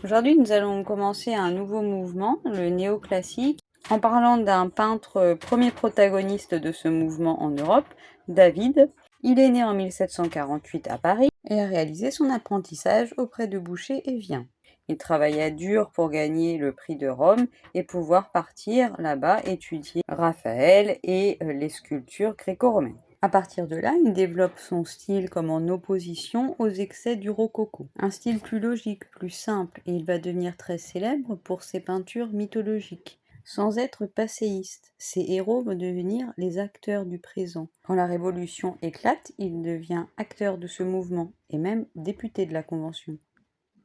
Aujourd'hui, nous allons commencer un nouveau mouvement, le néoclassique, en parlant d'un peintre premier protagoniste de ce mouvement en Europe, David. Il est né en 1748 à Paris et a réalisé son apprentissage auprès de Boucher et Vien. Il travailla dur pour gagner le prix de Rome et pouvoir partir là-bas étudier Raphaël et les sculptures gréco-romaines. À partir de là, il développe son style comme en opposition aux excès du rococo. Un style plus logique, plus simple, et il va devenir très célèbre pour ses peintures mythologiques. Sans être passéiste, ses héros vont devenir les acteurs du présent. Quand la Révolution éclate, il devient acteur de ce mouvement, et même député de la Convention.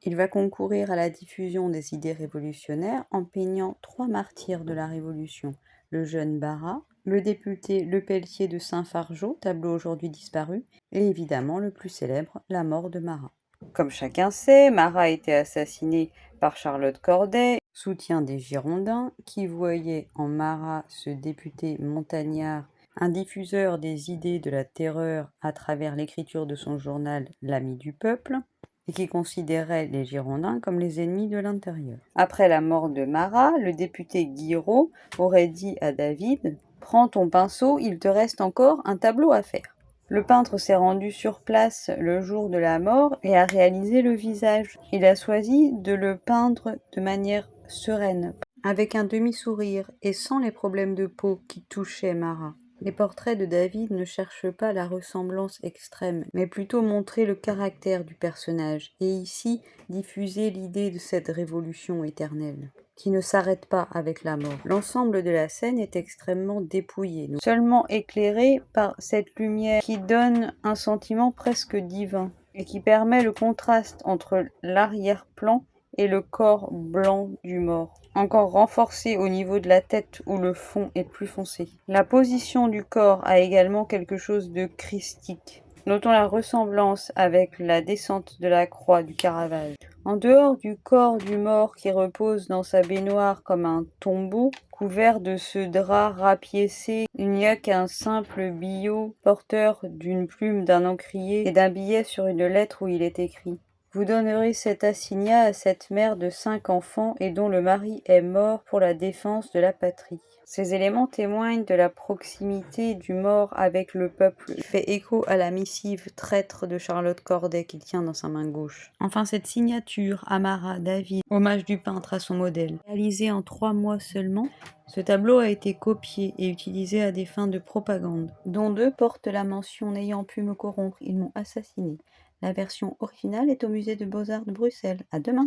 Il va concourir à la diffusion des idées révolutionnaires en peignant 3 martyrs de la Révolution, le jeune Barras, le député Lepelletier de Saint-Fargeau, tableau aujourd'hui disparu, et évidemment le plus célèbre, la mort de Marat. Comme chacun sait, Marat a été assassiné par Charlotte Corday, soutien des Girondins, qui voyait en Marat ce député montagnard un diffuseur des idées de la terreur à travers l'écriture de son journal L'Ami du peuple, et qui considérait les Girondins comme les ennemis de l'intérieur. Après la mort de Marat, le député Guiraud aurait dit à David « Prends ton pinceau, il te reste encore un tableau à faire ». Le peintre s'est rendu sur place le jour de la mort et a réalisé le visage. Il a choisi de le peindre de manière sereine, avec un demi-sourire et sans les problèmes de peau qui touchaient Marat. Les portraits de David ne cherchent pas la ressemblance extrême, mais plutôt montrer le caractère du personnage, et ici diffuser l'idée de cette révolution éternelle, qui ne s'arrête pas avec la mort. L'ensemble de la scène est extrêmement dépouillé, seulement éclairé par cette lumière qui donne un sentiment presque divin, et qui permet le contraste entre l'arrière-plan et le corps blanc du mort, encore renforcé au niveau de la tête où le fond est plus foncé. La position du corps a également quelque chose de christique. Notons la ressemblance avec la descente de la croix du Caravage. En dehors du corps du mort qui repose dans sa baignoire comme un tombeau, couvert de ce drap rapiécé, il n'y a qu'un simple billot porteur d'une plume d'un encrier et d'un billet sur une lettre où il est écrit: vous donnerez cet assignat à cette mère de 5 enfants et dont le mari est mort pour la défense de la patrie. Ces éléments témoignent de la proximité du mort avec le peuple, qui fait écho à la missive traître de Charlotte Corday qu'il tient dans sa main gauche. Enfin, cette signature, Amara, David, hommage du peintre à son modèle. Réalisé en 3 mois seulement, ce tableau a été copié et utilisé à des fins de propagande, dont 2 portent la mention « N'ayant pu me corrompre, ils m'ont assassiné ». La version originale est au musée de Beaux-Arts de Bruxelles. À demain!